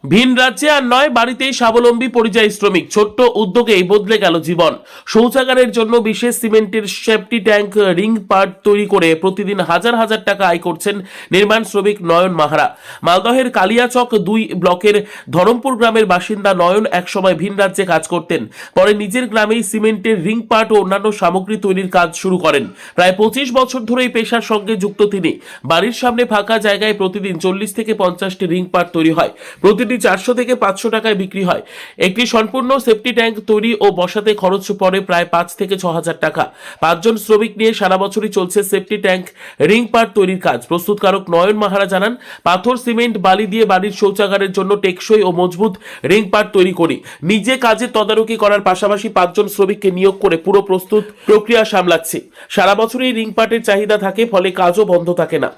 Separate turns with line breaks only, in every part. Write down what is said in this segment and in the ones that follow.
ভিন রাজ্যে আর নয়, বাড়িতেই স্বাবলম্বী পরিযায়ী শ্রমিক। ছোট্ট উদ্যোগেই বদলে গেল জীবন। শৌচাগারের জন্য বিশেষ সিমেন্টের সেফটি ট্যাঙ্ক, রিং পার্ট তৈরি করে প্রতিদিন হাজার হাজার টাকা আয় করছেন নির্মাণ শ্রমিক নয়ন মাহারা। মালদহের কালিয়াচক 2 ব্লকের ধরমপুর গ্রামের বাসিন্দা নয়ন একসময় ভিন রাজ্যে কাজ করতেন। পরে নিজের গ্রামেই সিমেন্টের রিং পার্ট ও অন্যান্য সামগ্রী তৈরির কাজ শুরু করেন। প্রায় 25 বছর ধরে এই পেশার সঙ্গে যুক্ত তিনি। বাড়ির সামনে ফাঁকা জায়গায় প্রতিদিন 40 থেকে 50টি রিং পার্ট তৈরি হয়। প্রতিটি 400 থেকে 500 টাকায় বিক্রি হয়। একটি সম্পূর্ণ সেফটি ট্যাঙ্ক তৈরি ও বসাতে খরচ পড়ে প্রায় 5 থেকে 6,000 টাকা। 5 জন শ্রমিক নিয়ে সারা বছরই চলছে সেফটি ট্যাঙ্ক, রিং পার্ট তৈরির কাজ। প্রস্তুতকারক নয়ন মাহারা জানান, পাথর, সিমেন্ট, বালি দিয়ে বাড়ির শৌচাগারের জন্য টেকসই ও মজবুত রিং পার্ট তৈরি করি। নিজে কাজে তদারকি করার পাশাপাশি 5 জন শ্রমিককে নিয়োগ করে পুরো প্রস্তুত প্রক্রিয়া সামলাচ্ছি। সারা বছরই রিং পার্টের চাহিদা থাকে, ফলে কাজও বন্ধ থাকে না।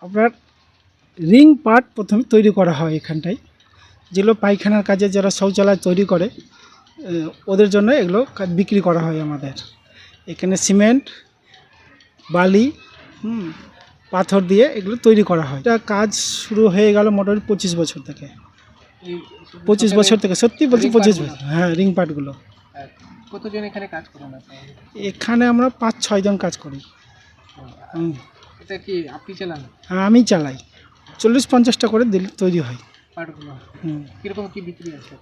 আপনার রিং পার্ট প্রথমে তৈরি করা হয় এখানটায়, যেগুলো পায়খানার কাজে যারা শৌচালয় তৈরি করে ওদের জন্য এগুলো বিক্রি করা হয় আমাদের। এখানে সিমেন্ট, বালি, পাথর দিয়ে এগুলো তৈরি করা হয়। এটা কাজ শুরু হয়ে গেল মোটামুটি 25 বছর থেকে। 25 বছর থেকে, সত্যি বলছি 25 বছর। হ্যাঁ, রিং পার্টগুলো।
কতজন এখানে কাজ করেন?
এখানে আমরা 5-6 জন কাজ করি।
এটা কি আপনি চালান?
হ্যাঁ, আমি চালাই। 40-50টা করে দিলে তৈরি হয়।
পাটগুলো কিরকম কি বিক্রি আছে?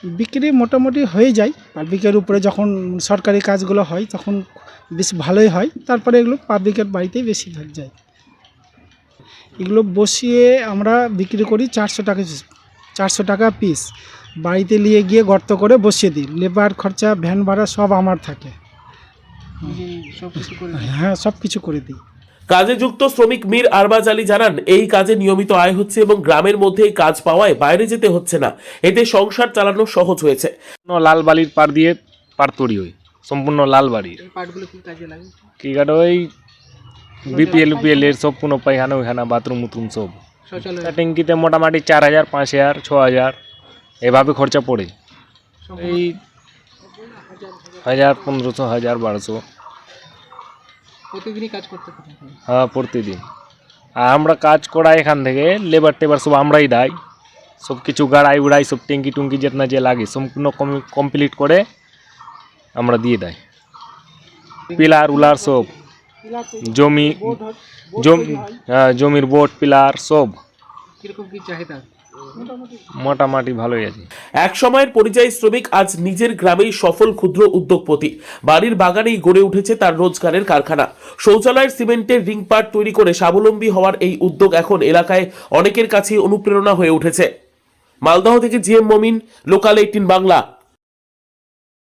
বিক্রি মোটামুটি হয়ে যায় পাবলিকের উপরে। যখন সরকারি কাজগুলো হয় তখন বেশ ভালোই হয়, তারপরে এগুলো পাবলিকের বাড়িতেই বেশি যায়। এগুলো বসিয়ে আমরা বিক্রি করি 400 টাকা পিস। বাড়িতে নিয়ে গিয়ে গর্ত করে বসিয়ে দিই। লেবার খরচা, ভ্যান ভাড়া সব আমার থাকে। হ্যাঁ, সব কিছু করে দিই।
কাজে যুক্ত শ্রমিক মীর আরবাজ আলী জানান, এই কাজে নিয়মিত আয় হচ্ছে এবং গ্রামের মধ্যেই কাজ পাওয়ায় বাইরে যেতে হচ্ছে না। এতে সংসার চালানো সহজ হয়েছে।
লাল বালির পার দিয়ে পার তৈরি হয়, সম্পূর্ণ লাল বাড়ির।
পাটগুলো কি কাজে লাগে?
কি কাটা ওই বিপিএল এর সব কোনো পায়খানা ওইখানা, বাথরুম উথরুম সব।
শৌচালয়
ট্যাঙ্কিতে মোটামুটি 4,000, 5,000, 6,000 এভাবে খরচা পড়ে। এই 1,000, 1,500, 1,000, 1,200।
প্রতিদিনই কাজ করতে থাকেন?
হ্যাঁ, প্রতিদিন। আর আমরা কাজ করা এখান থেকে লেবার টেবার সব আমরাই দেয়। সব কিছু গাড়াই উড়াই সব ট্যাঙ্কি টুঙ্কি যেটা যে লাগে সম্পূর্ণ কমপ্লিট করে আমরা দিয়ে দেয়। পিলার উলার সব, জমির বোট, পিলার সব।
কিরকম কি চাহিদা?
মোটামুটি ভালোই আছে।
এক সময়ের পরিযায়ী শ্রমিক আজ নিজের গ্রামেই সফল ক্ষুদ্র উদ্যোগপতি। বাড়ির বাগানেই গড়ে উঠেছে তার রোজগারের কারখানা। শৌচালয়ের সিমেন্টের রিং পার্ট তৈরি করে স্বাবলম্বী হওয়ার এই উদ্যোগ এখন এলাকায় অনেকের কাছে অনুপ্রেরণা হয়ে উঠেছে। মালদহ থেকে জিএম মমিন, লোকাল 18 বাংলা।